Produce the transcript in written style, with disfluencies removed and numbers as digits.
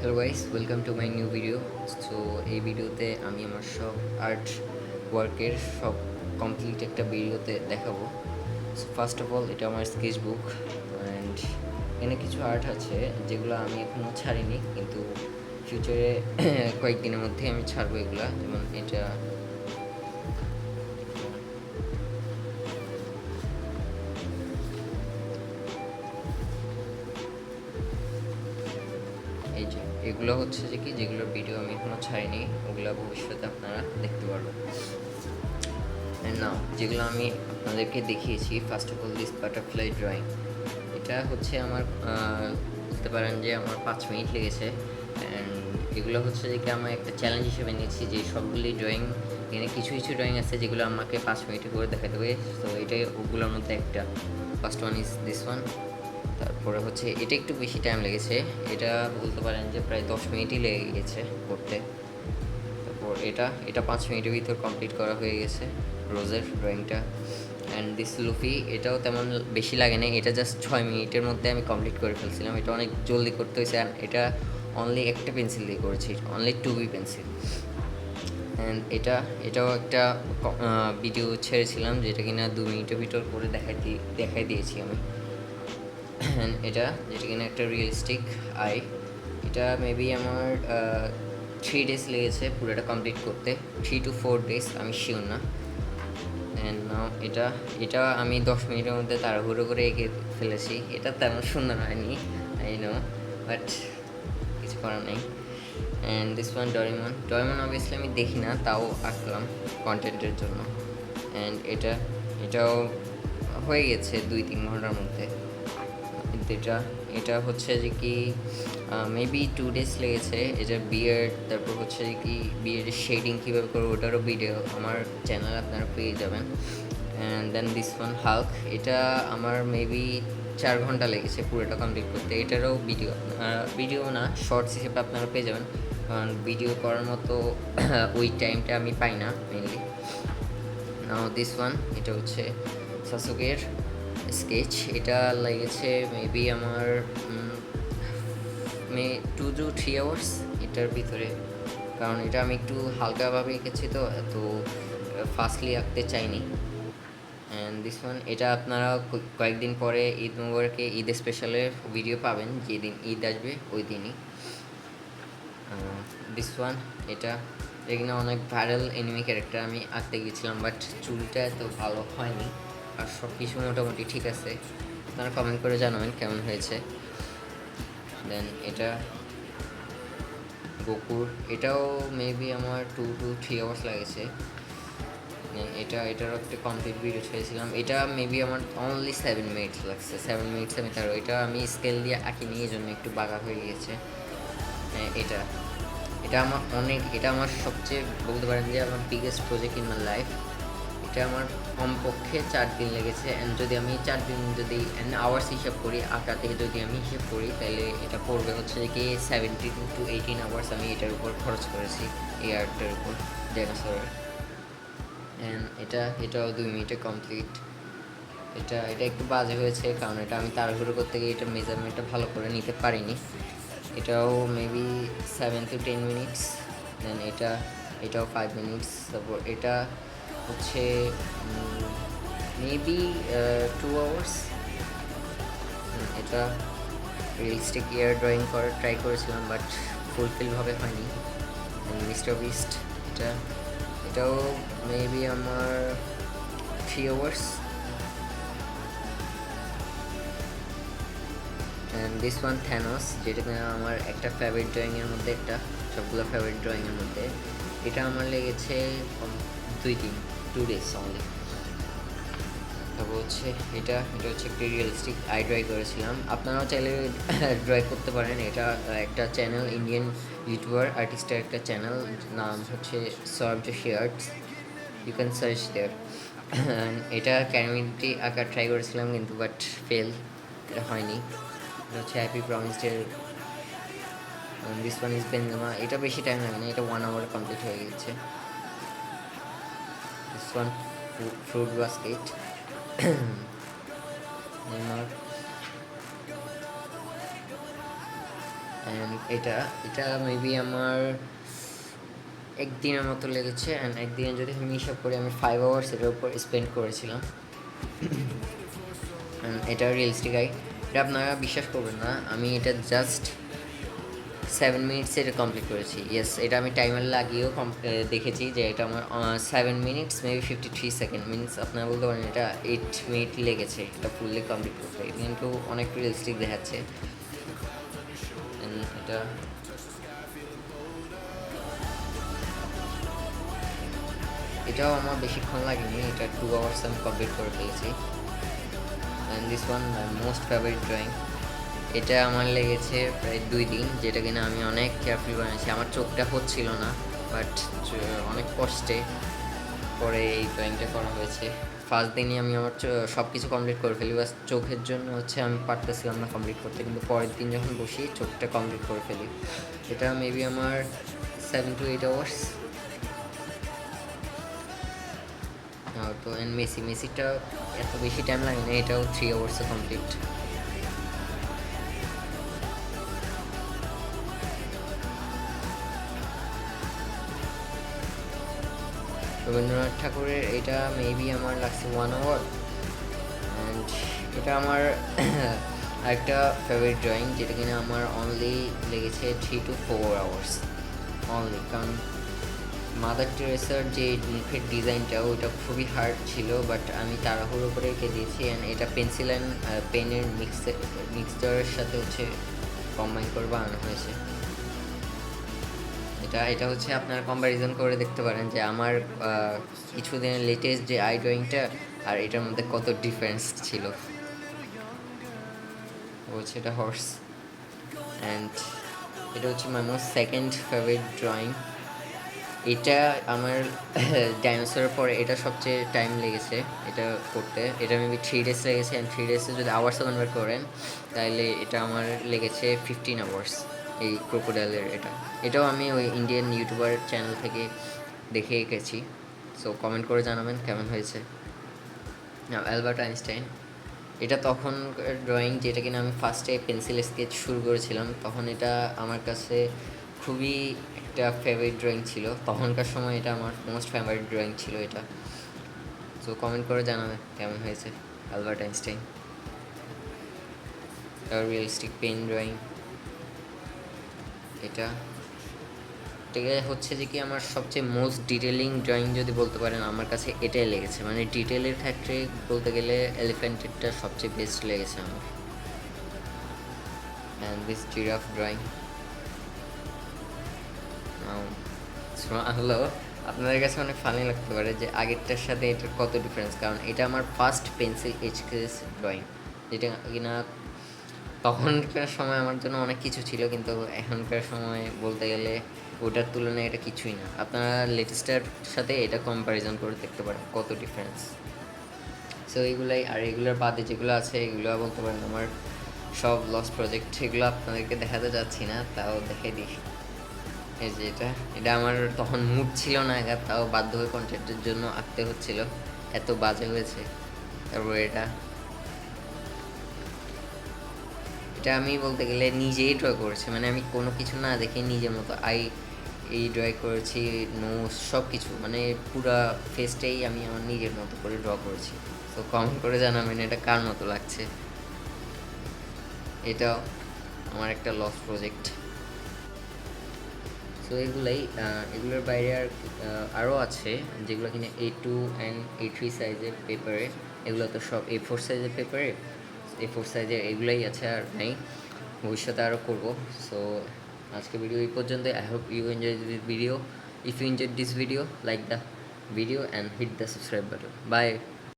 Hello guys, welcome to my new video. So এই ভিডিওতে আমি আমার সব আর্ট ওয়ার্কের সব কমপ্লিট একটা ভিডিওতে দেখাবো। সো ফার্স্ট অফ অল এটা আমার স্কেচ বুক অ্যান্ড এখানে কিছু আর্ট আছে যেগুলো আমি এখনও ছাড়িনি, কিন্তু ফিউচারে কয়েকদিনের মধ্যে আমি ছাড়বো এগুলা। যেমন এটা এই যে এগুলো হচ্ছে যে কি, যেগুলোর ভিডিও আমি এখনও ছাড়িনি, ওগুলো ভবিষ্যতে আপনারা দেখতে পারবেন। অ্যান্ড নাও যেগুলো আমি আপনাদেরকে দেখিয়েছি, first of all this butterfly drawing, এটা হচ্ছে আমার বলতে পারেন যে আমার 5 মিনিট লেগেছে। অ্যান্ড এগুলো হচ্ছে যে কি আমার একটা চ্যালেঞ্জ হিসেবে নিয়েছি যে সবগুলি ড্রয়িং, এখানে কিছু কিছু ড্রয়িং আছে যেগুলো আমাকে 5 মিনিটে করে দেখাতে হবে। তো এটাই ওগুলোর মধ্যে একটা। First one is this one. তারপরে হচ্ছে এটা একটু বেশি টাইম লেগেছে, এটা বলতে পারেন যে প্রায় 10 মিনিটই লেগে গেছে করতে। তারপর এটা এটা 5 মিনিটের ভিতর কমপ্লিট করা হয়ে গেছে, রোজের ড্রয়িংটা। অ্যান্ড দিস লুফি, এটাও তেমন বেশি লাগে না, এটা জাস্ট 6 মিনিটের মধ্যে আমি কমপ্লিট করে ফেলছিলাম। এটা অনেক জলদি করতে হয়েছে, অ্যান্ড এটা অনলি একটা পেন্সিল দিয়ে করেছি, অনলি 2B পেন্সিল। অ্যান্ড এটাও একটা ভিডিও ছেড়েছিলাম যেটা কিনা 2 মিনিটের ভিতর করে দেখাই দিয়েছি আমি। অ্যান্ড এটা যেটা কিনা একটা রিয়েলিস্টিক আই, এটা মেবি আমার 3 ডেজ লেগেছে পুরোটা কমপ্লিট করতে, 3 to 4 ডেজ, আমি শিওর না। অ্যান্ড নাও এটা আমি 10 মিনিটের মধ্যে তাড়াহুড়ো করে এঁকে ফেলেছি। এটা তেমন সুন্দর হয়নি, আই নো, বাট কিছু করার নেই। অ্যান্ড দিস ওয়ান ডরিমন অবভিয়াসলি আমি দেখি না, তাও আঁকলাম কন্টেন্টের জন্য। অ্যান্ড এটাও হয়ে গেছে 2-3 ঘন্টার মধ্যে। এটা এটা হচ্ছে যে কি মেবি 2 ডেজ লেগেছে। এটা বিয়ার্ড, তারপর হচ্ছে যে কি বিয়ার্ডের শেডিং কীভাবে করবো ওটারও ভিডিও আমার চ্যানেলে আপনারা পেয়ে যাবেন। And then this one Hulk, এটা আমার মেবি 4 ঘন্টা লেগেছে পুরোটা কমপ্লিট করতে। এটারও ভিডিও না, শর্টস হিসেবে আপনারা পেয়ে যাবেন, কারণ ভিডিও করার মতো ওই টাইমটা আমি পাই না মেনলি। নাও দিস ওয়ান, এটা হচ্ছে সাসুকের স্কেচ, এটা লেগেছে মেবি আমার 2 to 3 আওয়ার্স এটার ভিতরে, কারণ এটা আমি একটু হালকাভাবে এঁকেছি, তো এত ফাস্টলি আঁকতে চাইনি। অ্যান্ড দিস ওয়ান, এটা আপনারা কয়েকদিন পরে ঈদ মুবারকে, ঈদ স্পেশালের ভিডিও পাবেন, যেদিন ঈদ আসবে ওই দিনই। দিস ওয়ান, এটা এখানে অনেক ভাইরাল এনিমি ক্যারেক্টার আমি আঁকতে গেছিলাম, বাট চুলটা এত ভালো হয়নি, আর সব কিছু মোটামুটি ঠিক আছে। আপনারা কমেন্ট করে জানাবেন কেমন হয়েছে। দেন এটা গোকুর, এটাও মেবি আমার 2 to 3 আওয়ার্স লাগেছে। এটারও একটা কমপ্লিট ভিডিও ছেড়েছিলাম, এটা মেবি আমার অনলি 7 মিনিটস লাগছে। 7 মিনিটস আমি তার, এটা আমি স্কেল দিয়ে আঁকিনি, এই জন্য একটু বাঁকা হয়ে গিয়েছে। এটা এটা আমার এটা আমার সবচেয়ে বলতে পারেন যে আমার biggest project in my life. এটা আমার কমপক্ষে 4 দিন লেগেছে, অ্যান্ড যদি আমি 4 দিন যদি আওয়ার্স হিসাব করি, আঁকা থেকে যদি আমি হিসাব করি, তাহলে এটা পড়বে হচ্ছে কি 17 to 18 আওয়ার্স আমি এটার উপর খরচ করেছি, এই আর্টটার উপর, ডাইনোসরের। অ্যান্ড এটাও 2 মিনিটে কমপ্লিট। এটা একটু বাজে হয়েছে, কারণ এটা আমি তাড়াহুড়ো করতে গিয়ে এটা মেজারমেন্টটা ভালো করে নিতে পারিনি। এটাও মেবি 7 to 10 মিনিটস। দেন এটাও 5 মিনিটস। তারপর এটা হচ্ছে মেবি 2 আওয়ার্স। এটা রিয়েলিস্টিক এয়ার ড্রয়িং করার ট্রাই করেছিলাম, বাট ফুলফিলভাবে হয়নি। মিস্টার বিস্ট, এটাও মেবি আমার 3 hours. And this one Thanos, যেটা কিনা আমার একটা ফেভারিট ড্রয়িংয়ের মধ্যে একটা, সবগুলো ফেভারিট ড্রয়িংয়ের মধ্যে। এটা আমার লেগেছে 2 দিন, 2 ডেজ অনলি। তারপর হচ্ছে এটা হচ্ছে একটি রিয়েলিস্টিক আই ড্রয় করেছিলাম, আপনারাও চাইলে ড্রয় করতে পারেন। এটা একটা চ্যানেল, ইন্ডিয়ান ইউটিউবার আর্টিস্টের একটা চ্যানেল, নাম হচ্ছে Sarva Joshi arts, you can search there. এটা ক্যারামিটি আঁকার ট্রাই করেছিলাম, কিন্তু বাট ফেল, এটা হয়নি। এটা হচ্ছে হ্যাপি প্রমিসডের। দিস ওয়ান ইজ বেনজামা, এটা বেশি টাইম লাগে না, এটা 1 আওয়ার কমপ্লিট হয়ে গেছে। This one fruit basket, Neymar. And এটা এটা মেবি আমার একদিনের মতো লেগেছে। অ্যান্ড একদিনে যদি আমি হিসাব করি, আমি 5 আওয়ার্স এটার উপর স্পেন্ড করেছিলাম। এটা রিয়েলিস্টিক আই, এটা আপনারা বিশ্বাস করবেন না, আমি এটা জাস্ট 7 মিনিটসে এটা কমপ্লিট করেছি। ইয়েস, এটা আমি টাইমার লাগিয়েও দেখেছি যে এটা আমার 7 মিনিটস মেবি 53 সেকেন্ড, মিনস আপনারা বলতে পারেন এটা 8 মিনিট লেগেছে এটা ফুললি কমপ্লিট করতে, কিন্তু অনেক রিয়েলিস্টিক দেখাচ্ছে। এটা এটাও আমার বেশিক্ষণ লাগেনি, এটা 2 আওয়ার্স আমি কমপ্লিট করে ফেলেছি। And this one my most favourite drawing, এটা আমার লেগেছে প্রায় 2 দিন, যেটা কিনা আমি অনেক কেয়ারফুল বানিয়েছি। আমার চোখটা হচ্ছিল না, বাট অনেক কষ্টে পরে এই ড্রয়িংটা করা হয়েছে। ফার্স্ট দিনই আমি আমার সব কিছু কমপ্লিট করে ফেলি, বাস চোখের জন্য হচ্ছে আমি পারতেছিলাম না কমপ্লিট করতে, কিন্তু পরের দিন যখন বসি চোখটা কমপ্লিট করে ফেলি। এটা মেবি আমার 7 to 8 আওয়ার্স। তো অ্যান্ড মেসিটা এত বেশি টাইম লাগে না, এটাও 3 আওয়ার্সে কমপ্লিট। রবীন্দ্রনাথ ঠাকুরের এটা মেবি আমার লাগছে 1 আওয়ার। অ্যান্ড এটা আমার আরেকটা ফেভারিট ড্রয়িং, যেটা কিনা আমার অনলি লেগেছে 3 to 4 আওয়ার্স অনলি। কারণ মাদার টেরেসার যে মুখের ডিজাইনটা ওইটা খুবই হার্ড ছিল, বাট আমি তাড়াহুড়ো করে এঁকে দিয়েছি। অ্যান্ড এটা পেন্সিল অ্যান্ড পেনের মিক্সচারের সাথে হচ্ছে কম্বাইন করে বানানো হয়েছে। এটা হচ্ছে আপনারা কম্প্যারিজন করে দেখতে পারেন যে আমার কিছুদিনের লেটেস্ট যে আই ড্রয়িংটা আর এটার মধ্যে কত ডিফারেন্স ছিল। হচ্ছে এটা হর্স। অ্যান্ড এটা হচ্ছে my most second favourite drawing. এটা আমার ডাইনোসরের পরে এটা সবচেয়ে টাইম লেগেছে এটা করতে। এটা মেবি 3 ডেজ লেগেছে। অ্যান্ড 3 ডেজে যদি আওয়ার্সে কনভার্ট করেন তাহলে এটা আমার লেগেছে 15 আওয়ার্স এই ক্রোকোডাইলের। এটাও আমি ওই ইন্ডিয়ান ইউটিউবার চ্যানেল থেকে দেখে এঁকেছি। সো কমেন্ট করে জানাবেন কেমন হয়েছে। অ্যালবার্ট আইনস্টাইন, এটা তখন ড্রয়িং যেটা কিনা আমি ফার্স্টে পেন্সিল স্কেচ শুরু করেছিলাম, তখন এটা আমার কাছে খুবই একটা ফেভারিট ড্রয়িং ছিল। তখনকার সময় এটা আমার মোস্ট ফেভারিট ড্রয়িং ছিল এটা। সো কমেন্ট করে জানাবেন কেমন হয়েছে Albert Einstein. Realistic pen drawing এটা এটা হচ্ছে যে কি আমার সবচেয়ে মোস্ট ডিটেলিং ড্রয়িং যদি বলতে পারেন, আমার কাছে এটাই লেগেছে। মানে ডিটেলের ক্ষেত্রে বলতে গেলে এলিফ্যান্টেরটা সবচেয়ে বেস্ট লেগেছে আমার। অ্যান্ড দিস জিরাফ ড্রয়িং হলো আপনাদের কাছে অনেক ফানি লাগতে পারে যে আগেরটার সাথে এটার কত ডিফারেন্স, কারণ এটা আমার ফার্স্ট পেন্সিল এইচকেস ড্রয়িং, যেটা কিনা তখনকার সময় আমার জন্য অনেক কিছু ছিল, কিন্তু এখনকার সময় বলতে গেলে ওটার তুলনায় এটা কিছুই না। আপনারা লেটেস্টের সাথে এটা কম্প্যারিজন করে দেখতে পারেন কত ডিফারেন্স। সো এইগুলাই, আর এগুলোর বাদে যেগুলো আছে এগুলো বলতে পারেন আমার সব লস্ট প্রজেক্ট। এগুলো আপনাদেরকে দেখাতে যাচ্ছি না, তাও দেখে দিই। এই যে এটা আমার তখন মুড ছিল না একা, তাও বাধ্য হয়ে কন্টেন্টের জন্য আঁকতে হচ্ছিল, এত বাজে হয়েছে। তারপর এটা আমি বলতে গেলে নিজেই ড্র করেছি, মানে আমি কোনো কিছু না দেখে নিজের মতো এই ড্র করেছি, নোজ সব কিছু, মানে পুরা ফেসটাই আমি আমার নিজের মতো করে ড্র করেছি। তো কমেন্ট করে জানাবেন এটা কার মতো লাগছে। এটাও আমার একটা লস প্রজেক্ট। তো এগুলোর বাইরে আরও আছে যেগুলো কিনা A2 অ্যান্ড A3 সাইজের পেপারে। এগুলো তো সব A4 সাইজের পেপারে, A4 সাইজের এগুলোই আছে, আর নেই। ভবিষ্যতে আরও করবো। সো আজকে ভিডিও এই পর্যন্ত। I hope you enjoy this video. If you enjoy this video, like the video and hit the subscribe button. By.